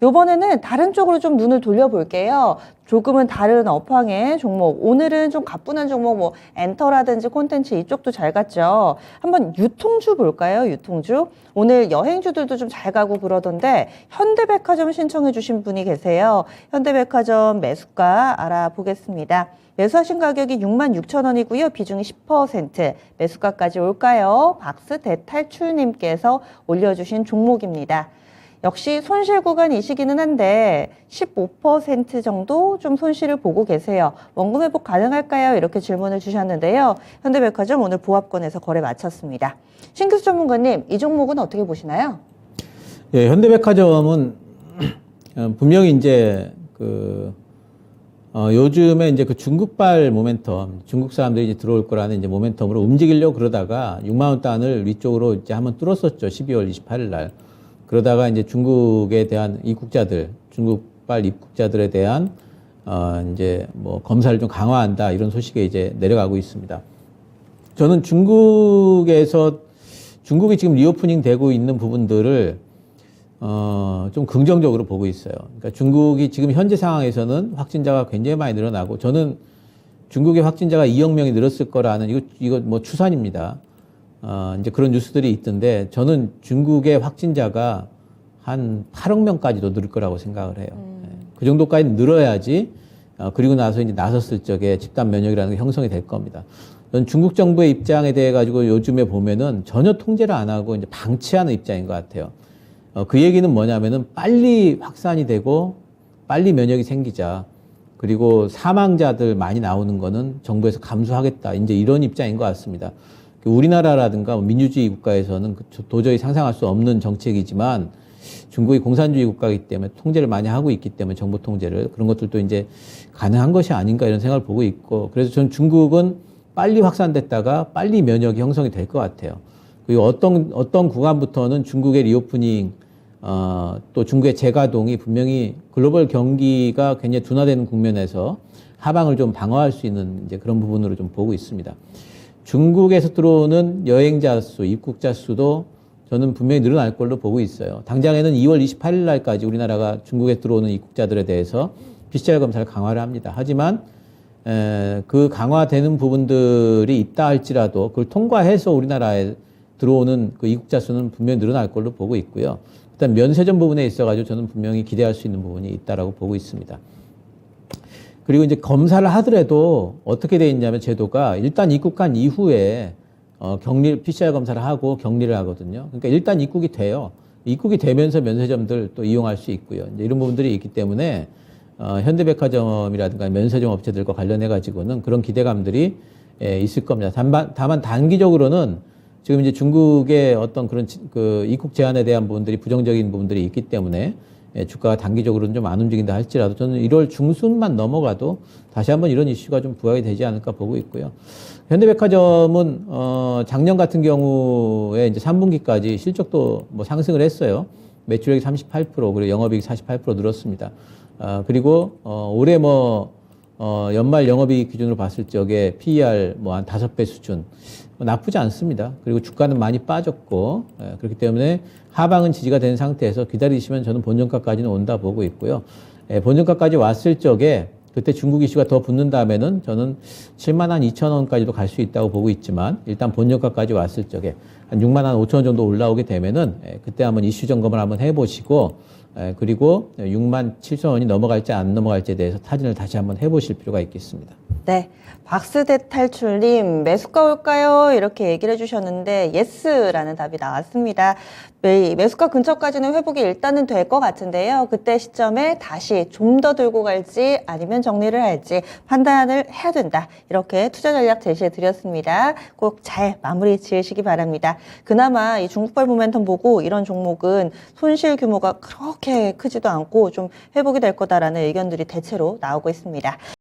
요번에는 다른 쪽으로 좀 눈을 돌려볼게요. 조금은 다른 업황의 종목. 오늘은 좀 가뿐한 종목, 뭐 엔터라든지 콘텐츠 이쪽도 잘 갔죠. 한번 유통주 볼까요? 유통주. 오늘 여행주들도 좀 잘 가고 그러던데 현대백화점 신청해 주신 분이 계세요. 현대백화점 매수가 알아보겠습니다. 매수하신 가격이 66,000원이고요. 비중이 10%. 매수가까지 올까요? 박스 대탈출님께서 올려주신 종목입니다. 역시 손실 구간이시기는 한데 15% 정도 좀 손실을 보고 계세요. 원금 회복 가능할까요? 이렇게 질문을 주셨는데요. 현대백화점 오늘 보합권에서 거래 마쳤습니다. 신규수 전문가님, 이 종목은 어떻게 보시나요? 예, 현대백화점은 분명히 이제 요즘에 이제 그 중국발 모멘텀, 중국 사람들이 이제 들어올 거라는 이제 모멘텀으로 움직이려고 그러다가 6만 원 단을 위쪽으로 이제 한번 뚫었었죠. 12월 28일 날. 그러다가 이제 중국에 대한 입국자들, 중국발 입국자들에 대한 이제 뭐 검사를 좀 강화한다 이런 소식에 이제 내려가고 있습니다. 저는 중국이 지금 리오프닝 되고 있는 부분들을 좀 긍정적으로 보고 있어요. 그러니까 중국이 지금 현재 상황에서는 확진자가 굉장히 많이 늘어나고 저는 중국의 확진자가 2억 명이 늘었을 거라는 이거 뭐 추산입니다. 이제 그런 뉴스들이 있던데 저는 중국의 확진자가 한 8억 명까지도 늘 거라고 생각을 해요. 그 정도까지 늘어야지 그리고 나서 이제 나섰을 적에 집단 면역이라는 게 형성이 될 겁니다. 저는 중국 정부의 입장에 대해 가지고 요즘에 보면은 전혀 통제를 안 하고 이제 방치하는 입장인 것 같아요. 그 얘기는 뭐냐면은 빨리 확산이 되고 빨리 면역이 생기자. 그리고 사망자들 많이 나오는 거는 정부에서 감수하겠다. 이제 이런 입장인 것 같습니다. 우리나라라든가 민주주의 국가에서는 도저히 상상할 수 없는 정책이지만 중국이 공산주의 국가이기 때문에 통제를 많이 하고 있기 때문에 정보 통제를 그런 것들도 이제 가능한 것이 아닌가 이런 생각을 보고 있고 그래서 저는 중국은 빨리 확산됐다가 빨리 면역이 형성이 될 것 같아요. 그리고 어떤 구간부터는 중국의 리오프닝 또 중국의 재가동이 분명히 글로벌 경기가 굉장히 둔화되는 국면에서 하방을 좀 방어할 수 있는 이제 그런 부분으로 좀 보고 있습니다. 중국에서 들어오는 여행자 수, 입국자 수도 저는 분명히 늘어날 걸로 보고 있어요. 당장에는 2월 28일 날까지 우리나라가 중국에 들어오는 입국자들에 대해서 PCR 검사를 강화를 합니다. 하지만 그 강화되는 부분들이 있다 할지라도 그걸 통과해서 우리나라에 들어오는 그 입국자 수는 분명히 늘어날 걸로 보고 있고요. 일단 면세점 부분에 있어가지고 저는 분명히 기대할 수 있는 부분이 있다라고 보고 있습니다. 그리고 이제 검사를 하더라도 어떻게 돼 있냐면 제도가 일단 입국한 이후에 PCR 검사를 하고 격리를 하거든요. 그러니까 일단 입국이 돼요. 입국이 되면서 면세점들 또 이용할 수 있고요. 이제 이런 부분들이 있기 때문에 현대백화점이라든가 면세점 업체들과 관련해 가지고는 그런 기대감들이 있을 겁니다. 다만 단기적으로는 지금 이제 중국의 어떤 그런 그 입국 제한에 대한 부분들이 부정적인 부분들이 있기 때문에 주가가 단기적으로는 좀 안 움직인다 할지라도 저는 1월 중순만 넘어가도 다시 한번 이런 이슈가 좀 부각이 되지 않을까 보고 있고요. 현대백화점은 작년 같은 경우에 이제 3분기까지 실적도 뭐 상승을 했어요. 매출액이 38% 그리고 영업이익이 48% 늘었습니다. 그리고 올해 연말 영업이익 기준으로 봤을 적에 PER 뭐 한 5배 수준 나쁘지 않습니다. 그리고 주가는 많이 빠졌고 그렇기 때문에 하방은 지지가 된 상태에서 기다리시면 저는 본전가까지는 온다 보고 있고요. 본전가까지 왔을 적에 그때 중국 이슈가 더 붙는 다음에는 저는 7만 한 2천 원까지도 갈 수 있다고 보고 있지만 일단 본전가까지 왔을 적에 한 6만 한 5천 원 정도 올라오게 되면은 그때 한번 이슈 점검을 한번 해보시고 그리고 6만 7천 원이 넘어갈지 안 넘어갈지에 대해서 타진을 다시 한번 해보실 필요가 있겠습니다. 네. 박스대탈출님, 매수가 올까요? 이렇게 얘기를 해주셨는데, 예스라는 답이 나왔습니다. 매수가 근처까지는 회복이 일단은 될 것 같은데요. 그때 시점에 다시 좀 더 들고 갈지 아니면 정리를 할지 판단을 해야 된다. 이렇게 투자 전략 제시해 드렸습니다. 꼭 잘 마무리 지으시기 바랍니다. 그나마 이 중국발 모멘텀 보고 이런 종목은 손실 규모가 그렇게 크지도 않고 좀 회복이 될 거다라는 의견들이 대체로 나오고 있습니다.